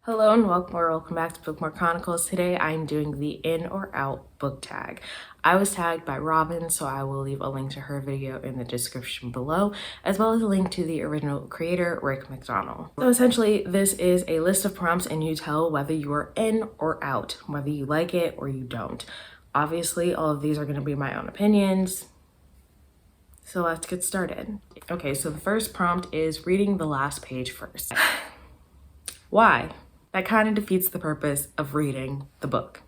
Hello and welcome back to Bookmark Chronicles. Today I'm doing the in or out book tag. I was tagged by Robin, so I will leave a link to her video in the description below, as well as a link to the original creator, Rick McDonald. So essentially, this is a list of prompts and you tell whether you are in or out, whether you like it or you don't. Obviously, all of these are going to be my own opinions. So let's get started. Okay, so the first prompt is reading the last page first. Why? That kind of defeats the purpose of reading the book.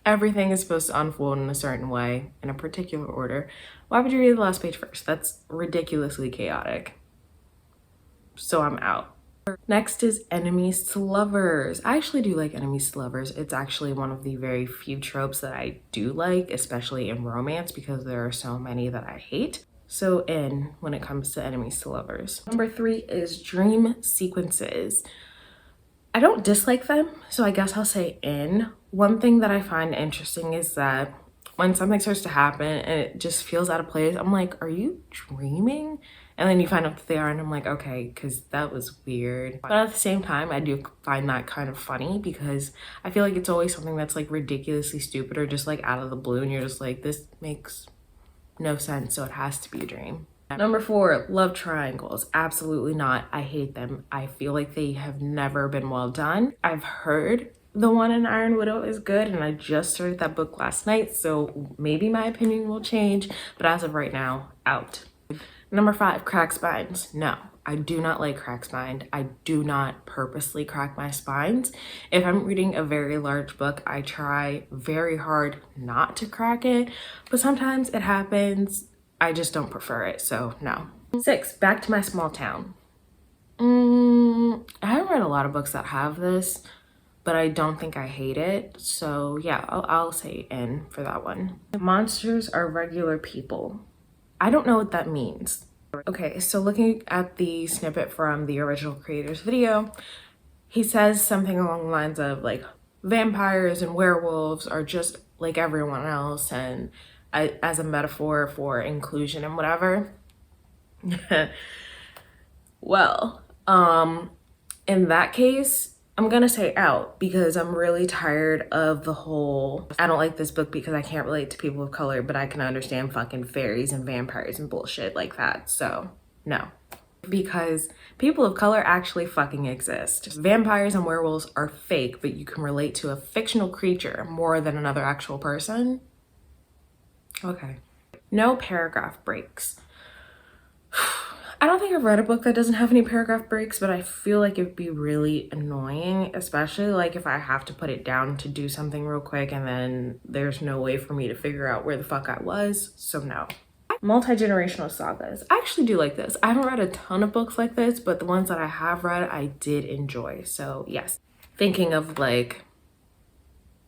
Everything is supposed to unfold in a certain way, in a particular order. Why would you read the last page first? That's ridiculously chaotic. So I'm out. Next is enemies to lovers. I actually do like enemies to lovers. It's actually one of the very few tropes that I do like, especially in romance, because there are so many that I hate. So in when it comes to enemies to lovers. Number 3 is dream sequences. I don't dislike them, so I guess I'll say in. One thing that I find interesting is that when something starts to happen and it just feels out of place, I'm like, are you dreaming? And then you find out that they are, and I'm like, okay, because that was weird. But at the same time, I do find that kind of funny because I feel like it's always something that's like ridiculously stupid or just like out of the blue, and you're just like, this makes no sense, so it has to be a dream. Number 4, love triangles. Absolutely not. I hate them. I feel like they have never been well done. I've heard the one in Iron Widow is good, and I just started that book last night, so maybe my opinion will change, but as of right now, out. Number 5, crack spines. No, I do not like crack spine. I do not purposely crack my spines. If I'm reading a very large book, I try very hard not to crack it, but sometimes it happens. I just don't prefer it, so no. 6, back to my small town. I haven't read a lot of books that have this, but I don't think I hate it. So yeah, I'll say in for that one. Monsters are regular people. I don't know what that means. Okay, so looking at the snippet from the original creator's video, he says something along the lines of like, vampires and werewolves are just like everyone else, and as a metaphor for inclusion and whatever. Well, in that case, I'm gonna say out because I'm really tired of the whole, I don't like this book because I can't relate to people of color, but I can understand fucking fairies and vampires and bullshit like that. So no, because people of color actually fucking exist. Vampires and werewolves are fake, but you can relate to a fictional creature more than another actual person. Okay. No paragraph breaks. I don't think I've read a book that doesn't have any paragraph breaks, but I feel like it'd be really annoying, especially like if I have to put it down to do something real quick and then there's no way for me to figure out where the fuck I was, so no. Multi-generational sagas. I actually do like this. I haven't read a ton of books like this, but the ones that I have read, I did enjoy, so yes. Thinking of like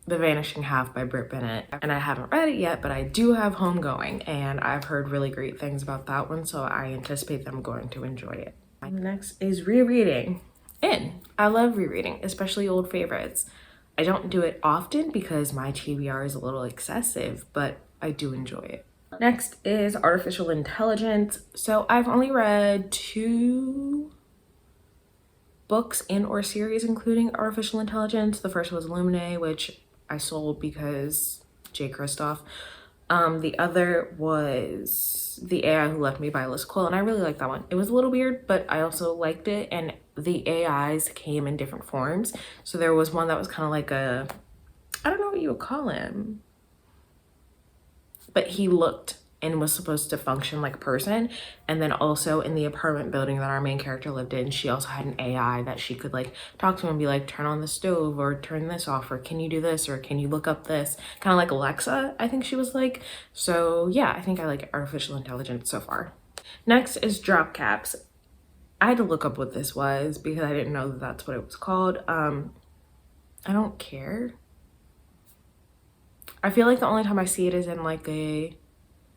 The Vanishing Half by Britt Bennett, and I haven't read it yet, but I do have Homegoing, and I've heard really great things about that one, so I anticipate that I'm going to enjoy it. Next is rereading. I love rereading, especially old favorites. I don't do it often because my TBR is a little excessive, but I do enjoy it. Next is artificial intelligence. So I've only read 2 books in or series including artificial intelligence. The first was Lumine, which I sold because J. Kristoff. The other was The AI Who Left Me by Liz Quill, and I really liked that one. It was a little weird, but I also liked it, and the AIs came in different forms. So there was one that was kind of like a, I don't know what you would call him, but he looked and was supposed to function like a person. And then also in the apartment building that our main character lived in, she also had an AI that she could like talk to him and be like, turn on the stove or turn this off, or can you do this, or can you look up this, kind of like Alexa, I think she was like. So yeah, I think I like artificial intelligence so far. Next is drop caps. I had to look up what this was because I didn't know that that's what it was called. I don't care. I feel like the only time I see it is in like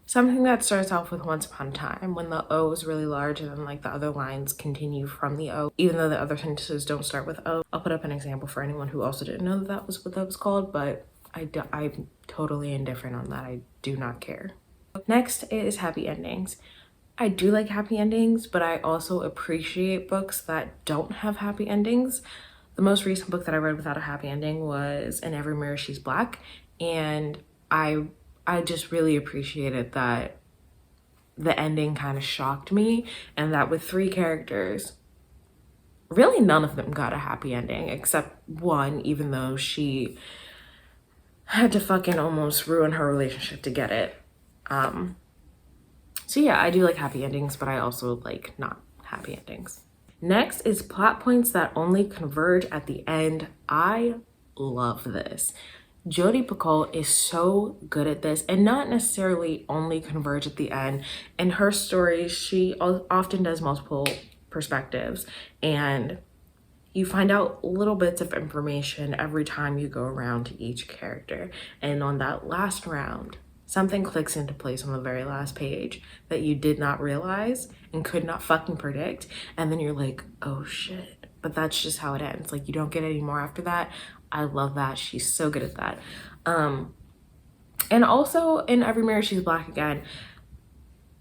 something that starts off with once upon a time, when the O is really large and then like the other lines continue from the O, even though the other sentences don't start with O. I'll put up an example for anyone who also didn't know that that was what that was called, but I'm totally indifferent on that. I do not care. Next is happy endings. I do like happy endings, but I also appreciate books that don't have happy endings. The most recent book that I read without a happy ending was In Every Mirror She's Black, and I just really appreciated that the ending kind of shocked me, and that with 3 characters, really none of them got a happy ending except one, even though she had to fucking almost ruin her relationship to get it. So yeah, I do like happy endings, but I also like not happy endings. Next is plot points that only converge at the end. I love this. Jodi Picoult is so good at this, and not necessarily only converge at the end. In her stories, she often does multiple perspectives, and you find out little bits of information every time you go around to each character. And on that last round, something clicks into place on the very last page that you did not realize and could not fucking predict. And then you're like, oh shit. But that's just how it ends. Like, you don't get any more after that. I love that. She's so good at that. And also in Every Mirror She's Black again,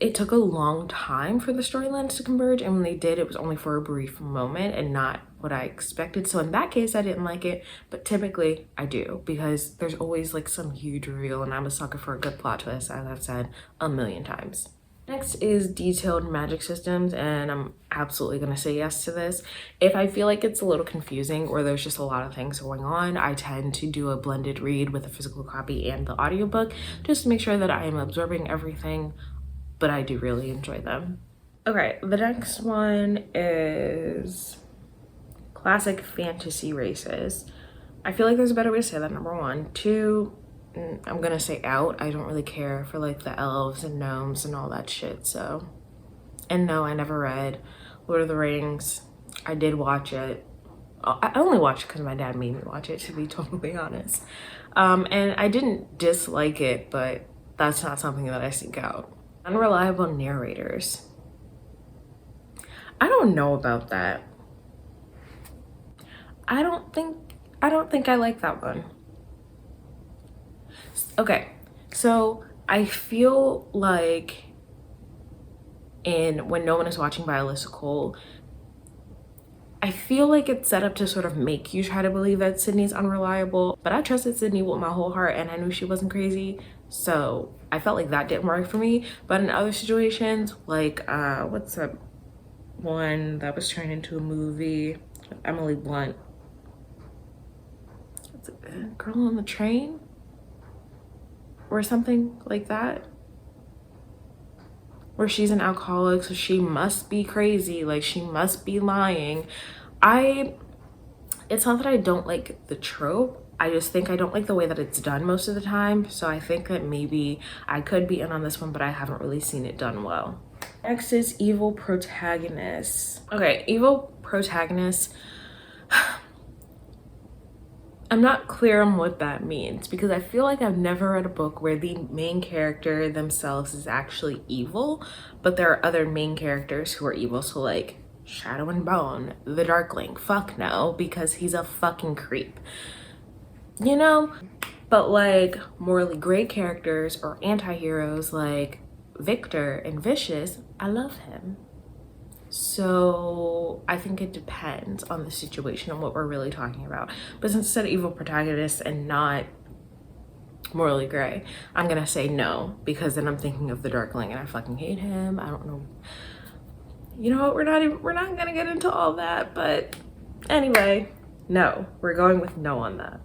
it took a long time for the storylines to converge, and when they did, it was only for a brief moment and not what I expected. So in that case, I didn't like it, but typically I do, because there's always like some huge reveal, and I'm a sucker for a good plot twist, as I've said a million times. Next is detailed magic systems, and I'm absolutely gonna say yes to this. If I feel like it's a little confusing or there's just a lot of things going on, I tend to do a blended read with a physical copy and the audiobook, just to make sure that I am absorbing everything, but I do really enjoy them. Okay, the next one is classic fantasy races. I feel like there's a better way to say that, number 1. 2, I'm gonna say out. I don't really care for like the elves and gnomes and all that shit, so. And no, I never read Lord of the Rings. I did watch it. I only watched it because my dad made me watch it, to be totally honest. And I didn't dislike it, but that's not something that I seek out. Unreliable narrators. I don't know about that. I don't think I like that one. Okay, so I feel like in When No One Is Watching by Alyssa Cole, I feel like it's set up to sort of make you try to believe that Sydney's unreliable, but I trusted Sydney with my whole heart, and I knew she wasn't crazy, so I felt like that didn't work for me. But in other situations, like what's that one that was turned into a movie, Emily Blunt, what's it, Girl on the Train or something like that, where she's an alcoholic, so she must be crazy, like she must be lying. It's not that I don't like the trope, I just think I don't like the way that it's done most of the time, so I think that maybe I could be in on this one, but I haven't really seen it done well. Next is evil protagonists. Okay, evil protagonists, I'm not clear on what that means, because I feel like I've never read a book where the main character themselves is actually evil, but there are other main characters who are evil. So like Shadow and Bone, the Darkling, fuck no, because he's a fucking creep, you know? But like morally great characters or anti-heroes like Victor and Vicious, I love him. So I think it depends on the situation and what we're really talking about. But since it's an evil protagonist and not morally gray, I'm gonna say no, because then I'm thinking of the Darkling and I fucking hate him. I don't know. You know what? We're not gonna get into all that. But anyway, no, we're going with no on that.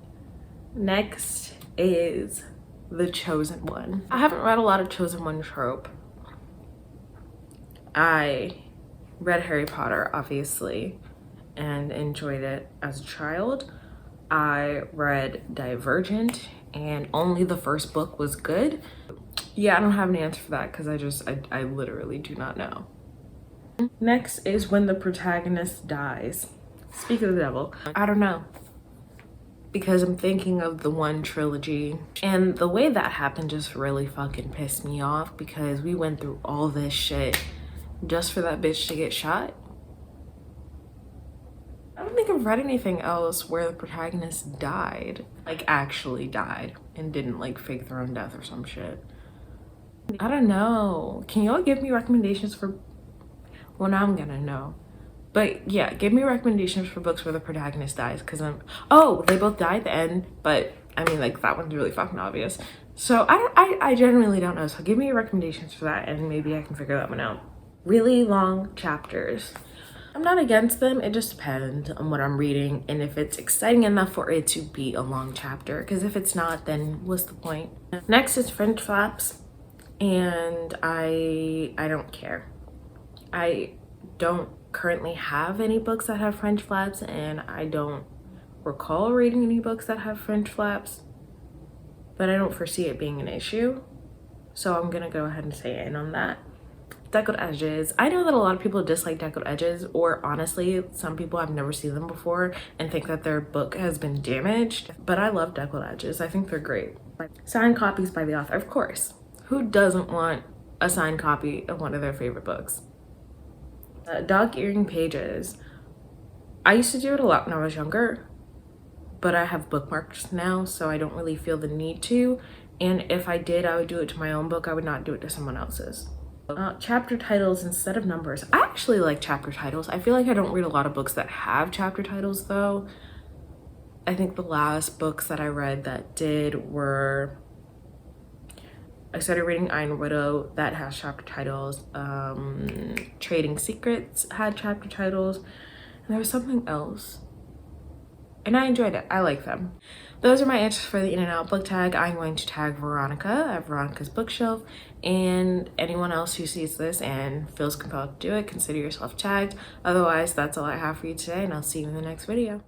Next is the Chosen One. I haven't read a lot of Chosen One trope. I read Harry Potter, obviously, and enjoyed it as a child. I read Divergent, and only the first book was good. Yeah, I don't have an answer for that, because I literally do not know. Next is when the protagonist dies. Speak of the devil. I don't know, because I'm thinking of the One trilogy, and the way that happened just really fucking pissed me off, because we went through all this shit just for that bitch to get shot. I don't think I've read anything else where the protagonist died, like actually died, and didn't like fake their own death or some shit. I don't know. Can y'all give me recommendations for, well, now I'm gonna know. But yeah, give me recommendations for books where the protagonist dies, because oh, they both die at the end, but I mean, like, that one's really fucking obvious. So I genuinely don't know. So give me recommendations for that, and maybe I can figure that one out. Really long chapters. I'm not against them. It just depends on what I'm reading and if it's exciting enough for it to be a long chapter. Because if it's not, then what's the point? Next is French flaps, and I don't care. I don't currently have any books that have French flaps, and I don't recall reading any books that have French flaps, but I don't foresee it being an issue. So I'm gonna go ahead and say in on that. Deckled edges. I know that a lot of people dislike deckled edges, or honestly, some people have never seen them before and think that their book has been damaged, but I love deckled edges. I think they're great. Signed copies by the author, of course. Who doesn't want a signed copy of one of their favorite books? Dog earring pages. I used to do it a lot when I was younger, but I have bookmarks now, so I don't really feel the need to. And if I did, I would do it to my own book. I would not do it to someone else's. Chapter titles instead of numbers. I actually like chapter titles. I feel like I don't read a lot of books that have chapter titles though. I think the last books that I read that did were, I started reading Iron Widow, that has chapter titles. Trading Secrets had chapter titles, and there was something else, and I enjoyed it. I like them. Those are my answers for the in and out book tag. I'm going to tag Veronica at Veronica's Bookshelf, and anyone else who sees this and feels compelled to do it, consider yourself tagged. Otherwise, that's all I have for you today, and I'll see you in the next video.